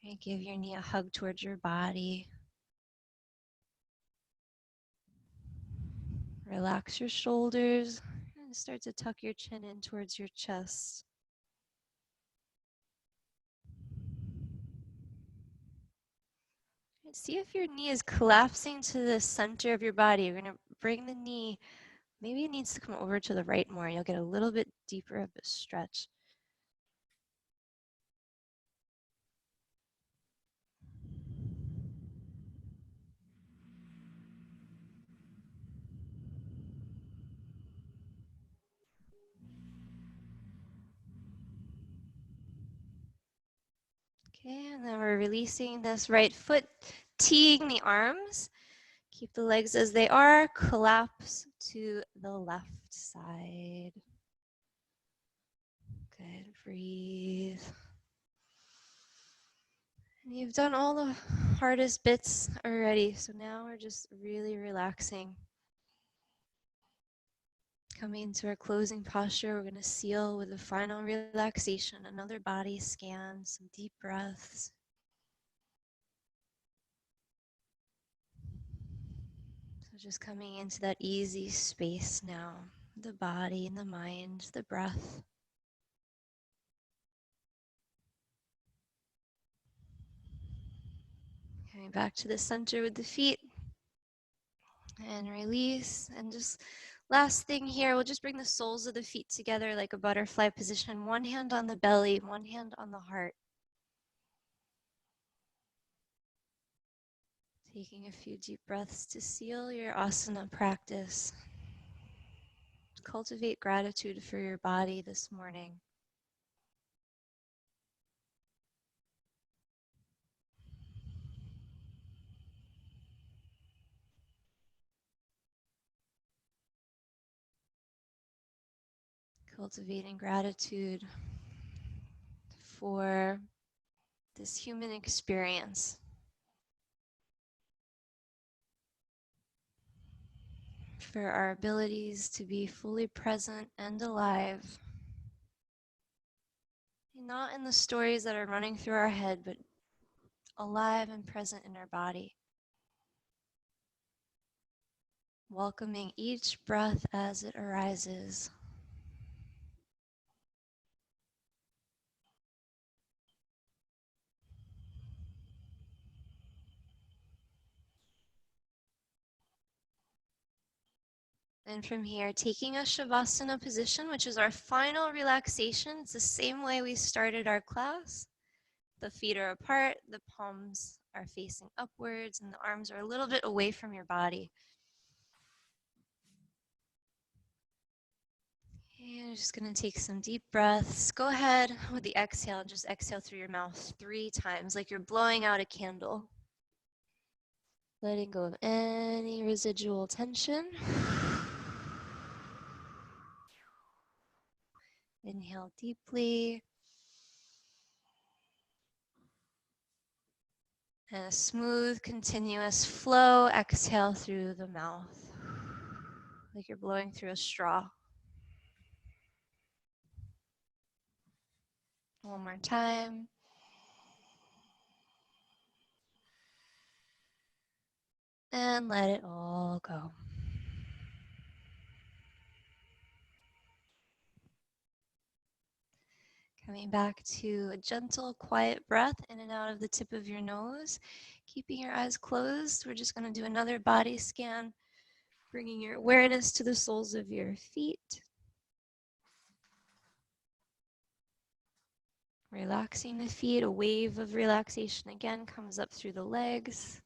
Speaker 1: And give your knee a hug towards your body. Relax your shoulders and start to tuck your chin in towards your chest. See if your knee is collapsing to the center of your body. You're going to bring the knee, maybe it needs to come over to the right more. You'll get a little bit deeper of a stretch. Okay, and then we're releasing this right foot, teeing the arms. Keep the legs as they are. Collapse to the left side. Good, breathe. And you've done all the hardest bits already, so now we're just really relaxing. Coming into our closing posture, we're going to seal with a final relaxation, another body scan, some deep breaths. So just coming into that easy space now, the body and the mind, the breath. Coming back to the center with the feet and release. And just last thing here, we'll just bring the soles of the feet together like a butterfly position. One hand on the belly, one hand on the heart. Taking a few deep breaths to seal your asana practice. Cultivate gratitude for your body this morning. Cultivating gratitude for this human experience. For our abilities to be fully present and alive. Not in the stories that are running through our head, but alive and present in our body. Welcoming each breath as it arises. And from here, taking a Shavasana position, which is our final relaxation. It's the same way we started our class. The feet are apart, the palms are facing upwards, and the arms are a little bit away from your body. And you're just going to take some deep breaths. Go ahead with the exhale, just exhale through your mouth 3 times, like you're blowing out a candle. Letting go of any residual tension. Inhale deeply. And a smooth, continuous flow. Exhale through the mouth, like you're blowing through a straw. One more time. And let it all go. Coming back to a gentle, quiet breath in and out of the tip of your nose. Keeping your eyes closed, we're just going to do another body scan, bringing your awareness to the soles of your feet. Relaxing the feet, a wave of relaxation again comes up through the legs.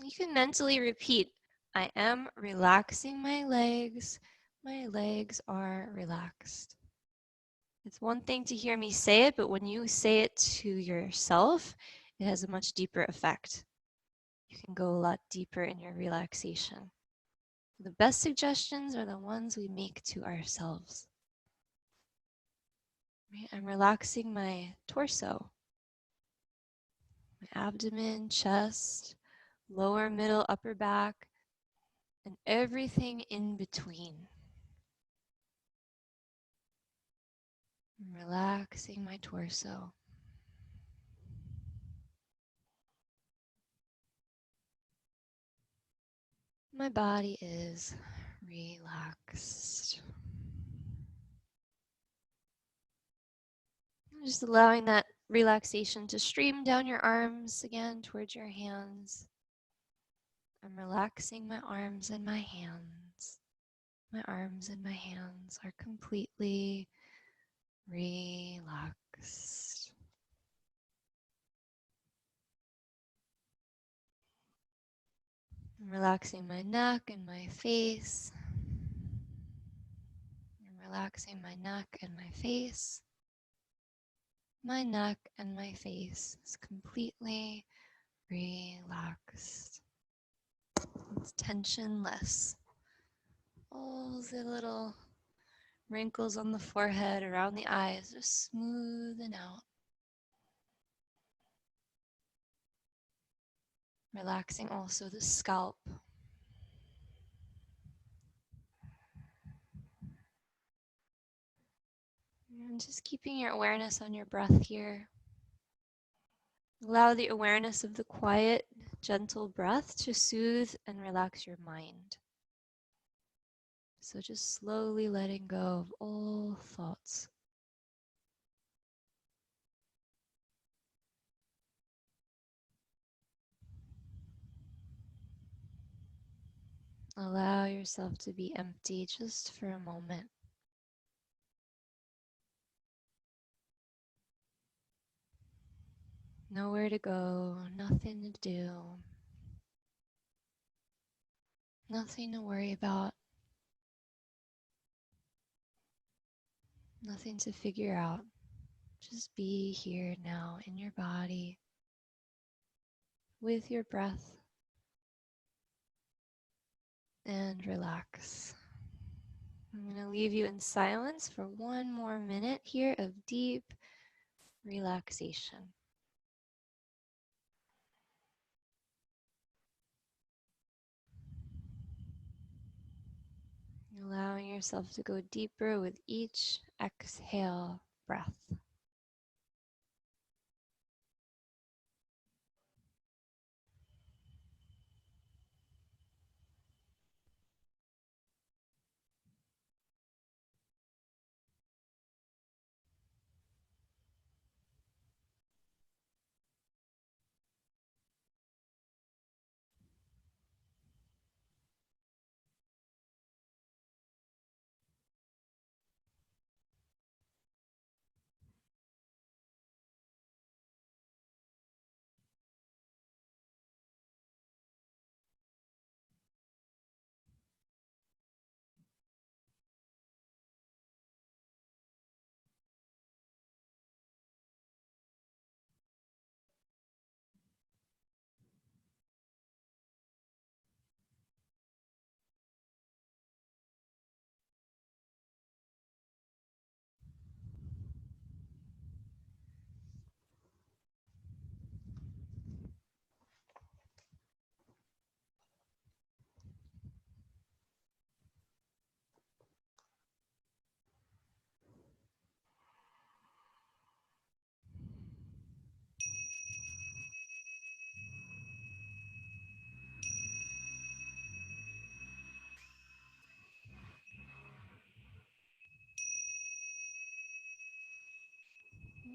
Speaker 1: You can mentally repeat, I am relaxing my legs. My legs are relaxed. It's one thing to hear me say it, but when you say it to yourself, it has a much deeper effect. You can go a lot deeper in your relaxation. The best suggestions are the ones we make to ourselves. I'm relaxing my torso, my abdomen, chest, lower, middle, upper back, and everything in between. I'm relaxing my torso. My body is relaxed. Just allowing that relaxation to stream down your arms again towards your hands. I'm relaxing my arms and my hands. My arms and my hands are completely relaxed. I'm relaxing my neck and my face. I'm relaxing my neck and my face. My neck and my face is completely relaxed. It's tensionless. All the little wrinkles on the forehead, around the eyes, just smoothing out. Relaxing also the scalp. And just keeping your awareness on your breath here. Allow the awareness of the quiet, gentle breath to soothe and relax your mind. So just slowly letting go of all thoughts. Allow yourself to be empty just for a moment. Nowhere to go, nothing to do, nothing to worry about, nothing to figure out. Just be here now in your body with your breath and relax. I'm going to leave you in silence for one more minute here of deep relaxation. Allowing yourself to go deeper with each exhale breath.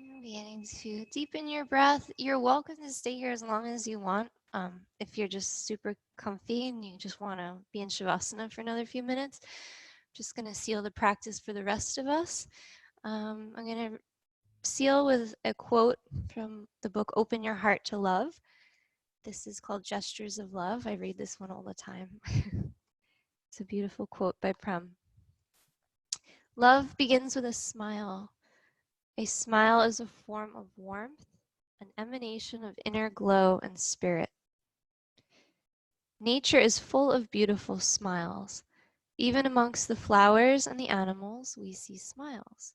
Speaker 1: Beginning to deepen your breath. You're welcome to stay here as long as you want. If you're just super comfy and you just want to be in Shavasana for another few minutes, just going to seal the practice for the rest of us. I'm going to seal with a quote from the book Open Your Heart to Love. This is called Gestures of Love. I read this one all the time. It's a beautiful quote by Prem. Love begins with a smile. A smile is a form of warmth, an emanation of inner glow and spirit. Nature is full of beautiful smiles. Even amongst the flowers and the animals, we see smiles.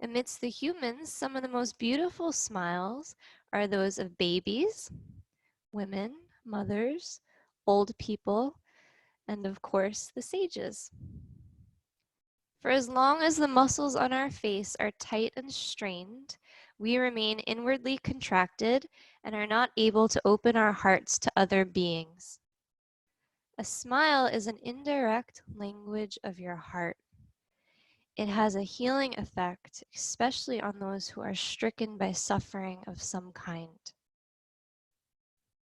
Speaker 1: Amidst the humans, some of the most beautiful smiles are those of babies, women, mothers, old people, and of course, the sages. For as long as the muscles on our face are tight and strained, we remain inwardly contracted and are not able to open our hearts to other beings. A smile is an indirect language of your heart. It has a healing effect, especially on those who are stricken by suffering of some kind.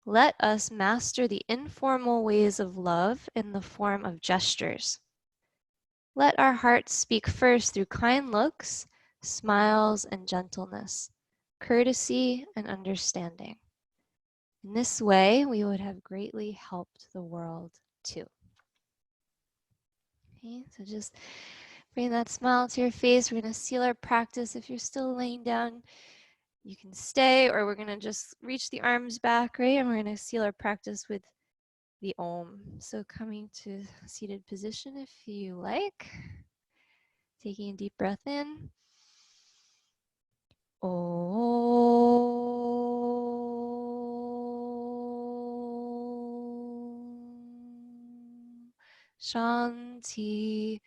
Speaker 1: Let us master the informal ways of love in the form of gestures. Let our hearts speak first through kind looks, smiles, and gentleness, courtesy, and understanding. In this way, we would have greatly helped the world too. Okay, so just bring that smile to your face. We're going to seal our practice. If you're still laying down, you can stay, or we're going to just reach the arms back, right? And we're going to seal our practice with the Om. So coming to seated position if you like. Taking a deep breath in. Om. Shanti,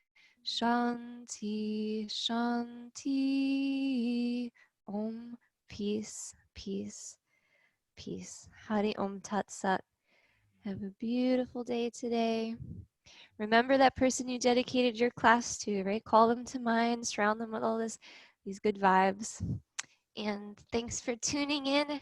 Speaker 1: Shanti, Shanti. Om, peace, peace, peace. Hari Om Tat Sat. Have a beautiful day today. Remember that person you dedicated your class to, right? Call them to mind, surround them with all these good vibes. And thanks for tuning in.